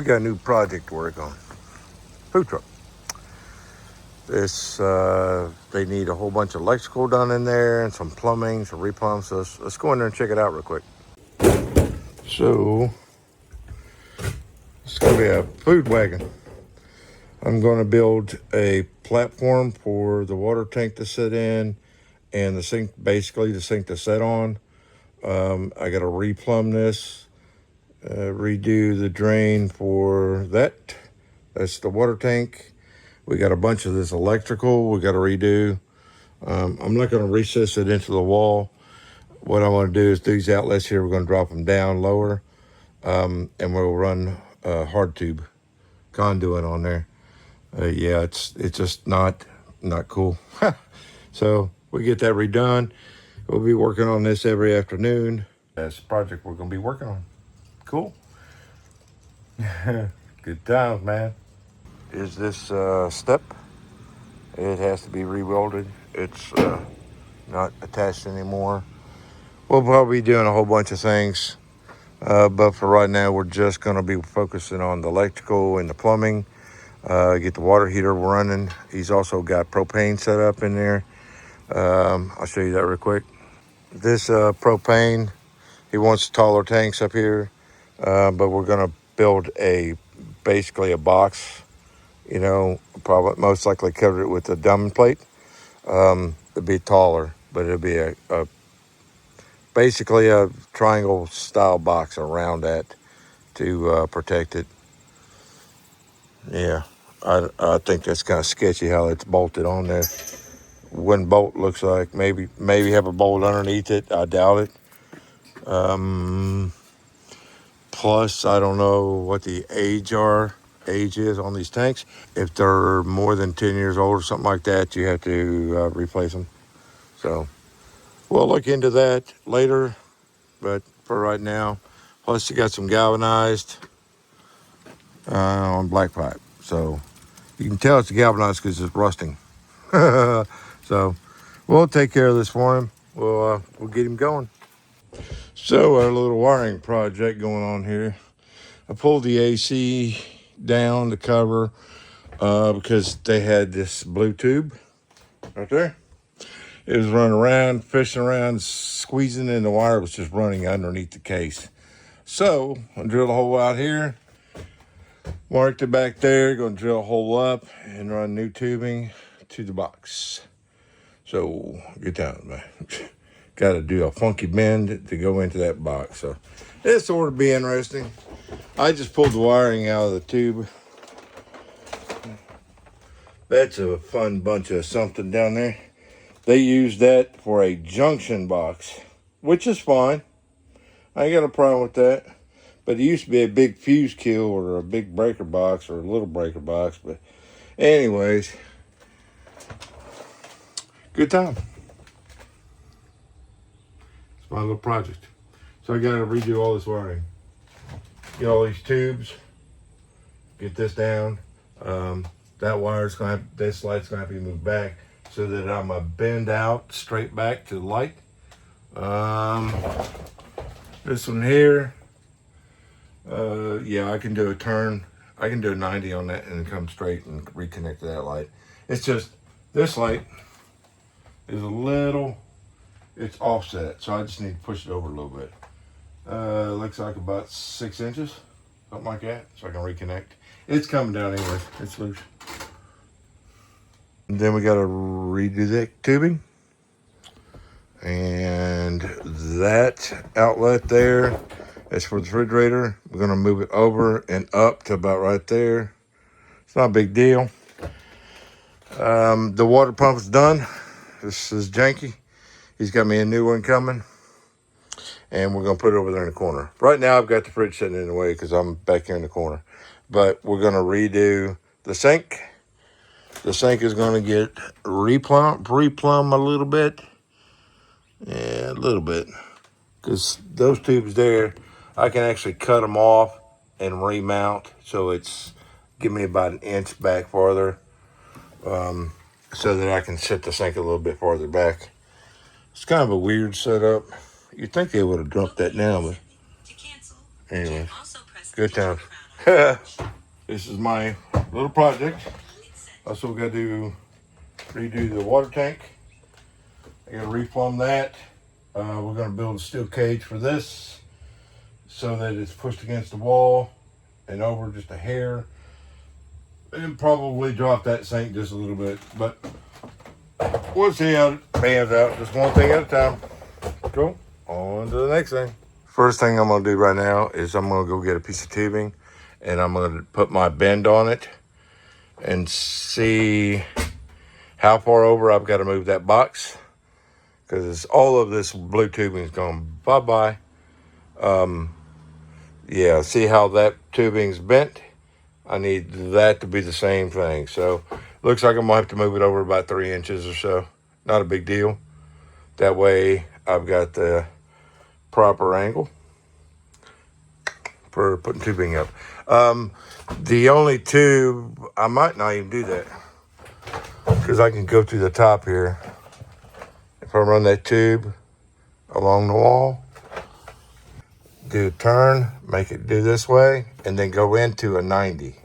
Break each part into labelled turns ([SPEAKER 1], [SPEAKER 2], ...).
[SPEAKER 1] we got a new project to work on. Food truck. This, they need a whole bunch of electrical done in there and some plumbing, some replumb. So let's go in there and check it out real quick. So, it's going to be a food wagon. I'm going to build a platform for the water tank to sit in and the sink, basically the sink to sit on. I got to replumb this, redo the drain for that. That's the water tank. We got a bunch of this electrical we got to redo. I'm not going to recess it into the wall. What I want to do is these outlets here, we're going to drop them down lower, and we'll run hard tube conduit on there. Yeah, it's just not cool. So we get that redone. We'll be working on this every afternoon. That's the project we're going to be working on. Cool. Good times, man. Is this step? It has to be rewelded. It's not attached anymore. We'll probably be doing a whole bunch of things, but for right now, we're just going to be focusing on the electrical and the plumbing. Get the water heater running. He's also got propane set up in there. I'll show you that real quick. This propane, he wants taller tanks up here, but we're going to build basically a box, probably most likely cover it with a diamond plate. It'll be taller, but it'll be basically a triangle style box around that to protect it. Yeah, I think that's kind of sketchy how it's bolted on there. One bolt looks like maybe have a bolt underneath it. I doubt it. Plus, I don't know what the age is on these tanks. If they're more than 10 years old or something like that, you have to replace them. So we'll look into that later, but for right now, plus you got some galvanized on black pipe. So you can tell it's galvanized because it's rusting. So we'll take care of this for him. We'll get him going. So our little wiring project going on here. I pulled the AC down to cover because they had this blue tube right there. It was running around, fishing around, squeezing, and the wire was just running underneath the case. So I drilled a hole out here, marked it back there, going to drill a hole up and run new tubing to the box. So good times, man. Got to do a funky bend to go into that box. So this ought to be interesting. I just pulled the wiring out of the tube. That's a fun bunch of something down there. They use that for a junction box, which is fine. I ain't got a problem with that. But it used to be a big fuse kill or a big breaker box or a little breaker box. But anyways, good time. It's my little project. So I got to redo all this wiring. Get all these tubes. Get this down. That wire's going to have, this light's going to have to be moved back so that I'm going to bend out straight back to the light. This one here, yeah, I can do a turn. I can do a 90 on that and come straight and reconnect to that light. It's just, this light is it's offset, so I just need to push it over a little bit. Looks like about 6 inches, something like that, so I can reconnect. It's coming down anyway, it's loose. And then we got to redo that tubing. And that outlet there is for the refrigerator. We're going to move it over and up to about right there. It's not a big deal. The water pump is done. This is janky. He's got me a new one coming. And we're going to put it over there in the corner. Right now, I've got the fridge sitting in the way because I'm back here in the corner. But we're going to redo the sink. The sink is going to get replumb a little bit. Yeah, a little bit. Because those tubes there, I can actually cut them off and remount. So it's give me about 1 inch back farther. So that I can set the sink a little bit farther back. It's kind of a weird setup. You'd think they would have dumped that now, but anyway, good times. This is my little project. Also got to redo the water tank. I got to replumb that. We're going to build a steel cage for this so that it's pushed against the wall and over just a hair. And probably drop that sink just a little bit, but we'll see how it pans out. Just one thing at a time. Cool. On to the next thing. First thing I'm going to do right now is I'm going to go get a piece of tubing and I'm going to put my bend on it and see how far over I've got to move that box, because all of this blue tubing is going bye-bye. Yeah, see how that tubing's bent? I need that to be the same thing. So looks like I'm gonna have to move it over about 3 inches or so. Not a big deal. That way I've got the proper angle for putting tubing up. The only tube, I might not even do that, because I can go through the top here. If I run that tube along the wall, do a turn, make it do this way, and then go into a 90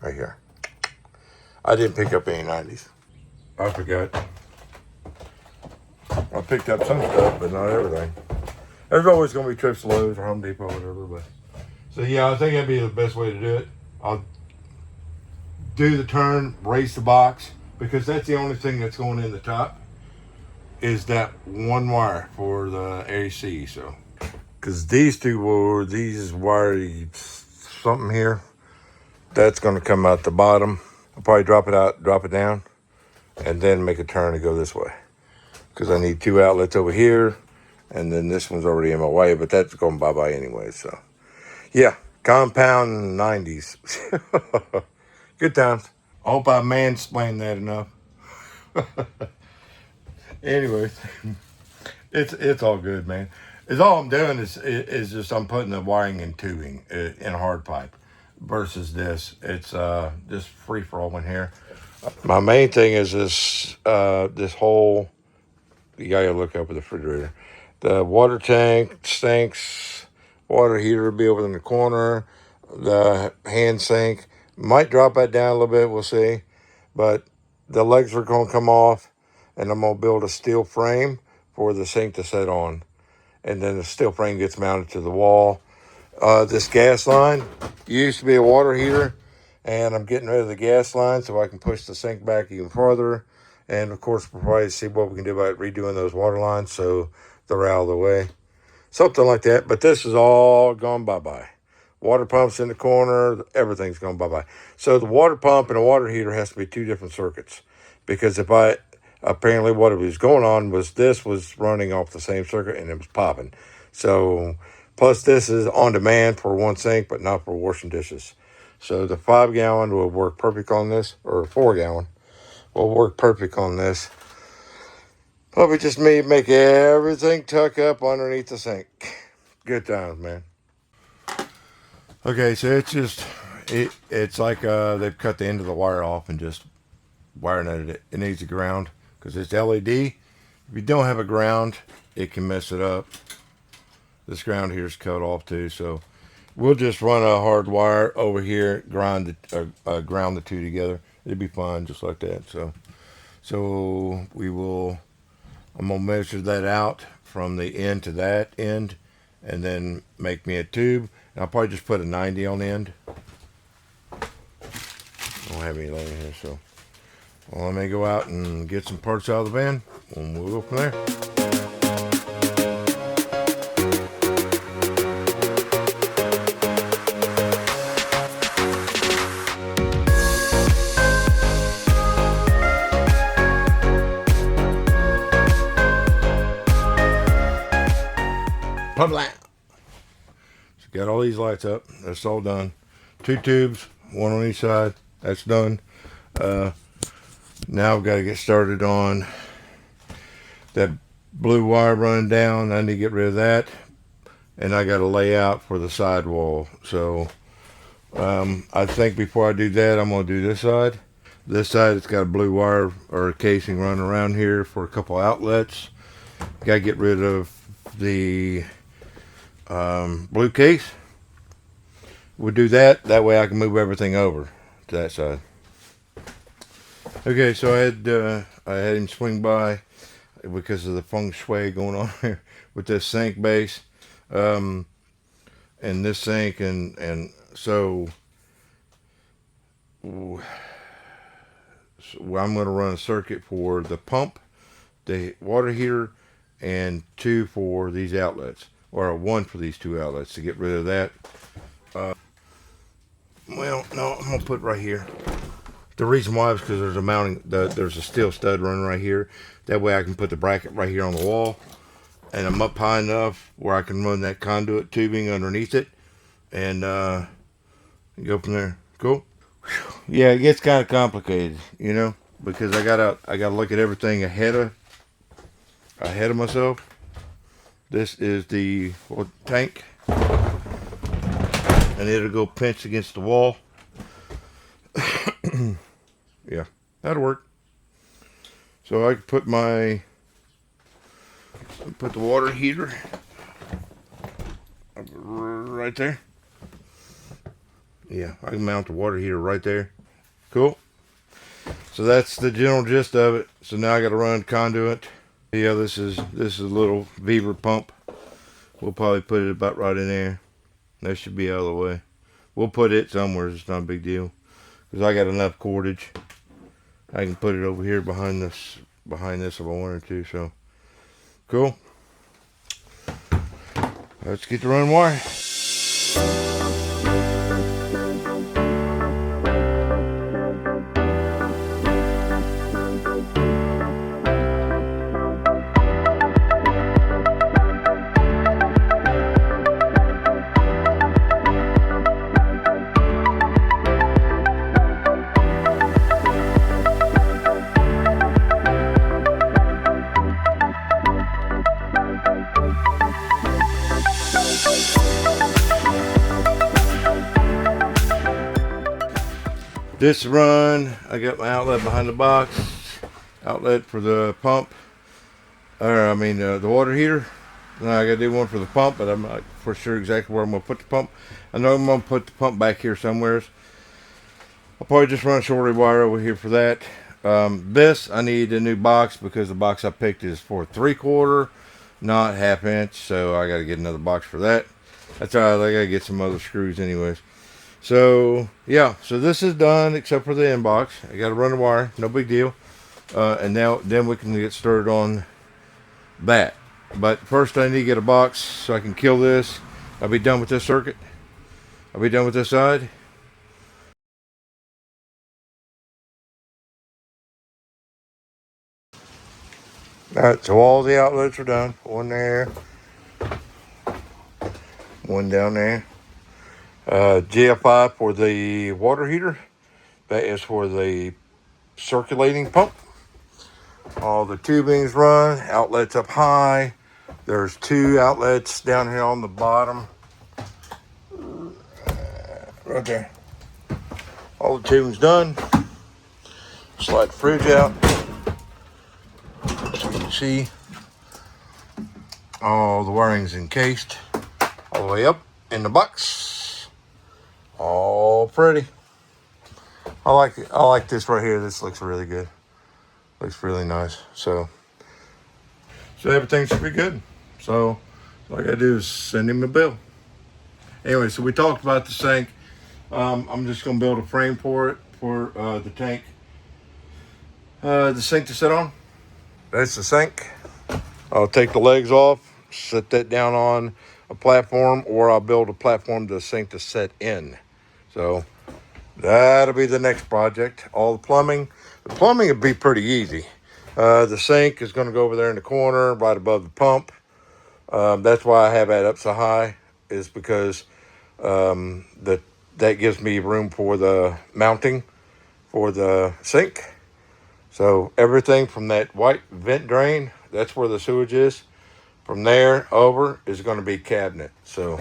[SPEAKER 1] right here. I didn't pick up any 90s. I forgot. I picked up some stuff, but not everything. There's always going to be trips to Lowe's or Home Depot or whatever. But so yeah, I think that'd be the best way to do it. I'll do the turn, raise the box, because that's the only thing that's going in the top is that one wire for the AC. So, because these wire something here, that's going to come out the bottom. I'll probably drop it down, and then make a turn to go this way, because I need 2 outlets over here, and then this one's already in my way, but that's going bye-bye anyway. So yeah, compound 90s. Good times. I hope I mansplained that enough. Anyways, it's all good, man. It's all I'm doing is just I'm putting the wiring and tubing in a hard pipe versus this. It's just free for all in here. My main thing is this whole, you gotta look up at the refrigerator. The water tank stinks. Water heater will be over in the corner. The hand sink might drop that down a little bit. We'll see. But the legs are going to come off, and I'm going to build a steel frame for the sink to set on. And then the steel frame gets mounted to the wall. This gas line used to be a water heater, and I'm getting rid of the gas line so I can push the sink back even farther. And of course, we'll probably see what we can do about redoing those water lines so they're out of the way. Something like that. But this is all gone bye-bye. Water pumps in the corner, everything's gone bye-bye. So the water pump and a water heater has to be 2 different circuits. Because apparently what it was going on was this was running off the same circuit and it was popping. So, plus this is on demand for 1 sink, but not for washing dishes. So the 5-gallon will work perfect on this, or 4-gallon will work perfect on this. Probably just me make everything tuck up underneath the sink. Good times, man. Okay, so it's like they've cut the end of the wire off and just wire netted it. It needs a ground because it's LED. If you don't have a ground, it can mess it up. This ground here is cut off too, so we'll just run a hard wire over here, ground the 2 together. It'll be fine just like that. So I'm gonna measure that out from the end to that end, and then make me a tube. And I'll probably just put a 90 on the end. I don't have any laying here, so let me go out and get some parts out of the van, and we'll go from there. Blah. So got all these lights up. That's all done. 2 tubes, 1 on each side. That's done. Now I've got to get started on that blue wire running down. I need to get rid of that. And I got to lay out for the side wall. So I think before I do that, I'm going to do this side. This side, it's got a blue wire or a casing running around here for a couple outlets. Got to get rid of the blue case. we'll do that. That way I can move everything over to that side. Okay, so I had him swing by because of the feng shui going on here with this sink base, and this sink, and so I'm going to run a circuit for the pump, the water heater, and 2 for these outlets, or 1 for these 2 outlets to get rid of that. Well, no, I'm gonna put it right here. The reason why is because there's a mounting, there's a steel stud running right here. That way I can put the bracket right here on the wall, and I'm up high enough where I can run that conduit tubing underneath it, and go from there. Cool. Yeah, it gets kind of complicated, you know, because I gotta look at everything ahead of myself. This is the tank, and it'll go pinch against the wall. Yeah, that'll work. So I can put the water heater right there. Yeah, I can mount the water heater right there. Cool. So that's the general gist of it. So now I got to run conduit. Yeah, this is a little Beaver pump. We'll probably put it about right in there. That should be out of the way. We'll put it somewhere. It's not a big deal because I got enough cordage. I can put it over here behind this if I wanted to. So cool. Let's get to running wire. This run, I got my outlet behind the box, outlet for the pump, the water heater. Now I gotta do one for the pump, but I'm not for sure exactly where I'm gonna put the pump. I know I'm gonna put the pump back here somewhere. I'll probably just run a shorty wire over here for that. This, I need a new box because the box I picked is for 3/4, not 1/2 inch, so I gotta get another box for that. That's all right, I gotta get some other screws anyways. So yeah, so this is done except for the end box. I got to run the wire, no big deal. And then we can get started on that. But first I need to get a box so I can kill this. I'll be done with this circuit. I'll be done with this side. Alright, so all the outlets are done. One there, one down there. GFI for the water heater. That is for the circulating pump. All the tubing's run, outlets up high. There's 2 outlets down here on the bottom. Right there. All the tubing's done. Slide the fridge out. So you can see all the wiring's encased all the way up in the box. All pretty. I like it. I like this right here. This looks really good. Looks really nice. So everything should be good. So all I gotta do is send him a bill. Anyway, so we talked about the sink. I'm just gonna build a frame for it for the tank. The sink to sit on. That's the sink. I'll take the legs off, set that down on a platform, or I'll build a platform to sink to set in. So that'll be the next project. All the plumbing would be pretty easy. The sink is going to go over there in the corner right above the pump. That's why I have that up so high, is because that gives me room for the mounting for the sink. So everything from that white vent drain, that's where the sewage is. From there over is going to be cabinet. So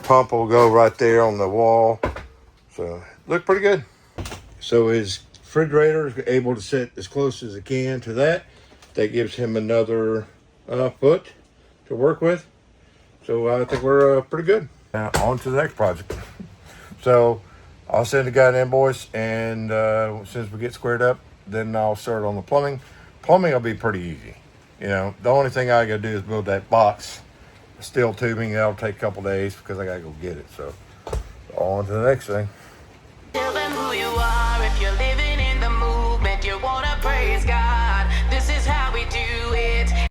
[SPEAKER 1] pump will go right there on the wall. So look pretty good. So his refrigerator is able to sit as close as it can to that. That gives him another foot to work with. So I think we're pretty good. On to the next project. So I'll send the guy an invoice, and as soon as we get squared up, then I'll start on the plumbing. Plumbing will be pretty easy. You know, the only thing I got to do is build that box, steel tubing. That'll take a couple days because I got to go get it. So on to the next thing.
[SPEAKER 2] Tell them who you are if you're living in the movement. You wanna praise God.